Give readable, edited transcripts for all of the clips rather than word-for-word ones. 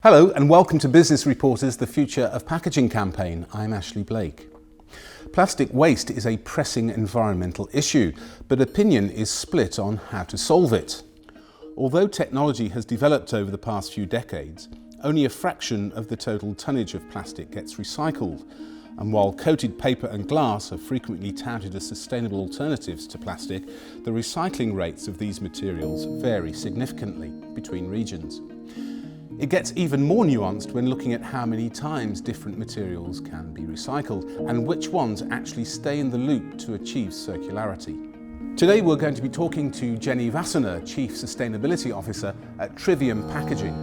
Hello and welcome to Business Reporter's The Future of Packaging campaign. I'm Ashley Blake. Plastic waste is a pressing environmental issue, but opinion is split on how to solve it. Although technology has developed over the past few decades, only a fraction of the total tonnage of plastic gets recycled. And while coated paper and glass are frequently touted as sustainable alternatives to plastic, the recycling rates of these materials vary significantly between regions. It gets even more nuanced when looking at how many times different materials can be recycled and which ones actually stay in the loop to achieve circularity. Today we're going to be talking to Jenny Wassenaar, Chief Sustainability Officer at Trivium Packaging.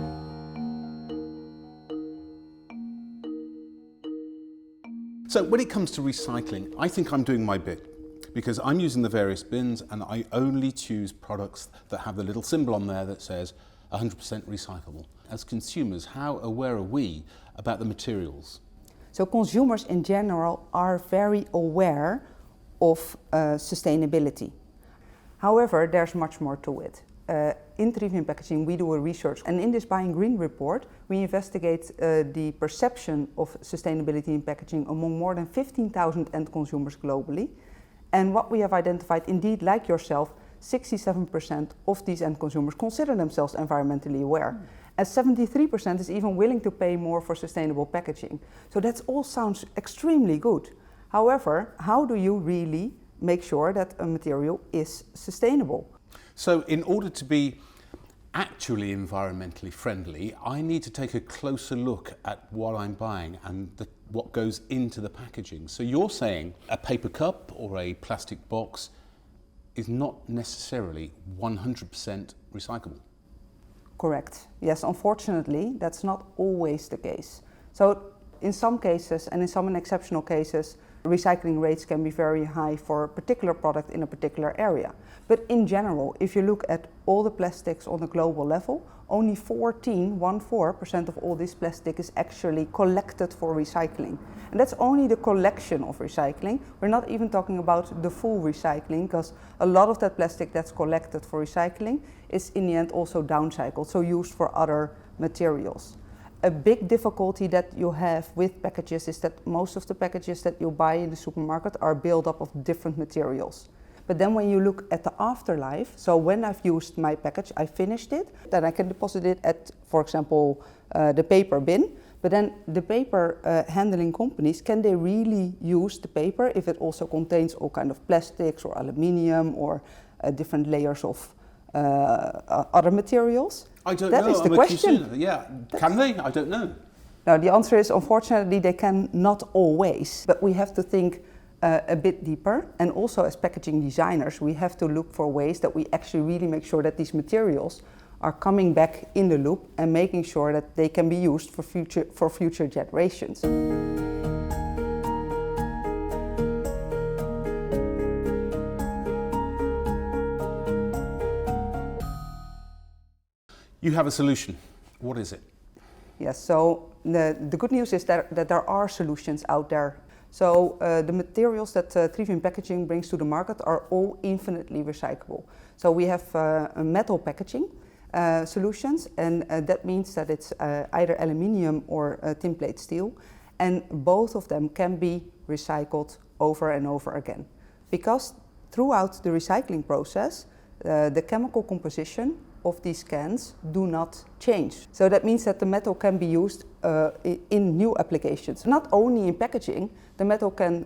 So when it comes to recycling, I think I'm doing my bit because I'm using the various bins and I only choose products that have the little symbol on there that says 100% recyclable. As consumers, how aware are we about the materials? So consumers in general are very aware of sustainability. However, there's much more to it. In Trivium Packaging we do a research, and in this Buying Green report we investigate the perception of sustainability in packaging among more than 15,000 end consumers globally. And what we have identified, indeed, like yourself, 67% of these end consumers consider themselves environmentally aware. And 73% is even willing to pay more for sustainable packaging. So that all sounds extremely good. However, how do you really make sure that a material is sustainable? So in order to be actually environmentally friendly, I need to take a closer look at what I'm buying and what goes into the packaging. So you're saying a paper cup or a plastic box is not necessarily 100% recyclable. Correct. Yes, unfortunately, that's not always the case. So in some cases, and in some exceptional cases, recycling rates can be very high for a particular product in a particular area. But in general, if you look at all the plastics on a global level, only 14% of all this plastic is actually collected for recycling. And that's only the collection of recycling. We're not even talking about the full recycling, because a lot of that plastic that's collected for recycling is in the end also downcycled, so used for other materials. A big difficulty that you have with packages is that most of the packages that you buy in the supermarket are built up of different materials. But then when you look at the afterlife, so when I've used my package, I finished it, then I can deposit it at, for example, the paper bin. But then the paper handling companies, can they really use the paper if it also contains all kind of plastics or aluminium or different layers of other materials? I don't know. That is the question. Yeah, can they? I don't know. No, the answer is unfortunately they can not always, but we have to think a bit deeper, and also as packaging designers we have to look for ways that we actually really make sure that these materials are coming back in the loop and making sure that they can be used for future generations. You have a solution. What is it? Yes, so the good news is that there are solutions out there. So the materials that Trivium Packaging brings to the market are all infinitely recyclable. So we have metal packaging solutions, and that means that it's either aluminium or tin plate steel, and both of them can be recycled over and over again. Because throughout the recycling process, the chemical composition of these cans do not change. So that means that the metal can be used in new applications. Not only in packaging, the metal can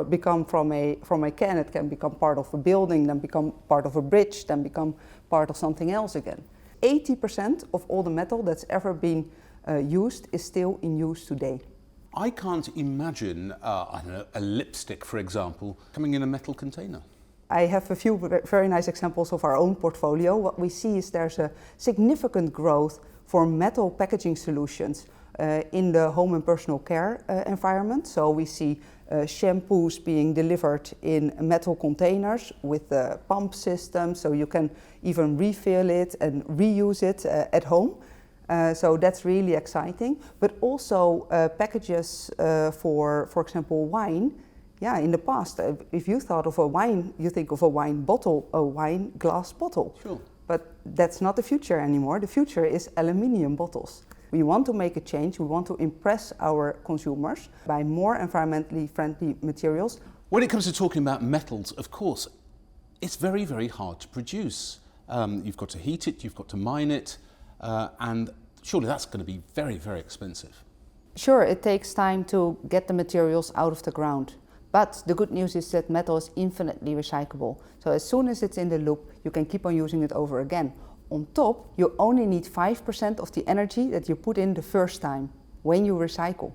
become from a can, it can become part of a building, then become part of a bridge, then become part of something else again. 80% of all the metal that's ever been used is still in use today. I can't imagine, I don't know, a lipstick, for example, coming in a metal container. I have a few very nice examples of our own portfolio. What we see is there's a significant growth for metal packaging solutions in the home and personal care environment. So we see shampoos being delivered in metal containers with a pump system, so you can even refill it and reuse it at home. So that's really exciting. But also packages for example, wine. Yeah, in the past, if you thought of a wine, you think of a wine bottle, a wine glass bottle. Sure. But that's not the future anymore. The future is aluminium bottles. We want to make a change, we want to impress our consumers by more environmentally friendly materials. When it comes to talking about metals, of course, it's very, very hard to produce. You've got to heat it, you've got to mine it, and surely that's going to be very, very expensive. Sure, it takes time to get the materials out of the ground. But the good news is that metal is infinitely recyclable. So as soon as it's in the loop, you can keep on using it over again. On top, you only need 5% of the energy that you put in the first time when you recycle.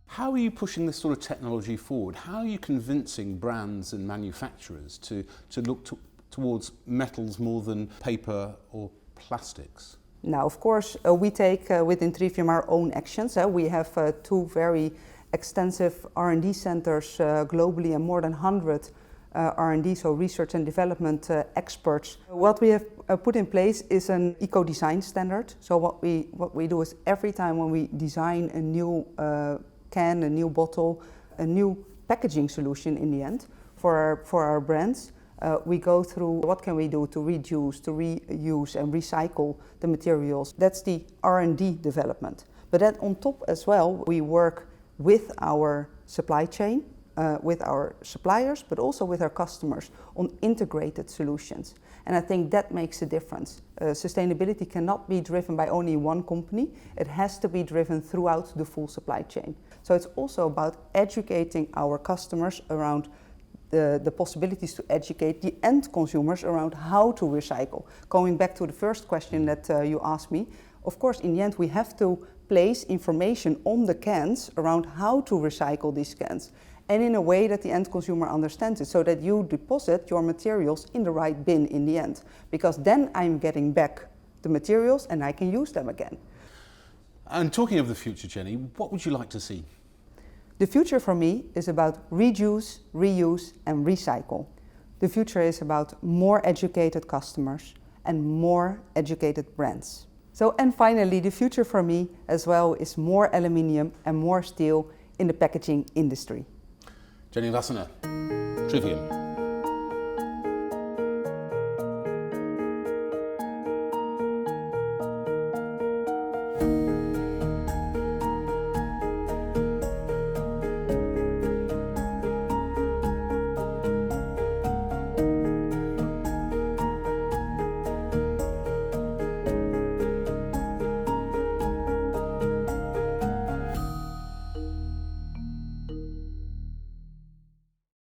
How are you pushing this sort of technology forward? How are you convincing brands and manufacturers to look towards metals more than paper or plastics? Now, of course, we take within Trivium our own actions. We have 2 very extensive R&D centers globally and more than 100 R&D, so research and development experts. What we have put in place is an eco-design standard. So what we do is every time when we design a new can, a new bottle, a new packaging solution in the end for our brands, we go through what can we do to reduce, to reuse and recycle the materials. That's the R&D development. But then on top as well, we work with our supply chain, with our suppliers, but also with our customers on integrated solutions. And I think that makes a difference. Sustainability cannot be driven by only one company. It has to be driven throughout the full supply chain. So it's also about educating our customers around the possibilities to educate the end consumers around how to recycle. Going back to the first question that you asked me, of course, in the end, we have to place information on the cans around how to recycle these cans, and in a way that the end consumer understands it, so that you deposit your materials in the right bin in the end. Because then I'm getting back the materials and I can use them again. And talking of the future, Jenny, what would you like to see? The future for me is about reduce, reuse and recycle. The future is about more educated customers and more educated brands. So, and finally, the future for me as well is more aluminium and more steel in the packaging industry. Jenny Wassenaar, Trivium.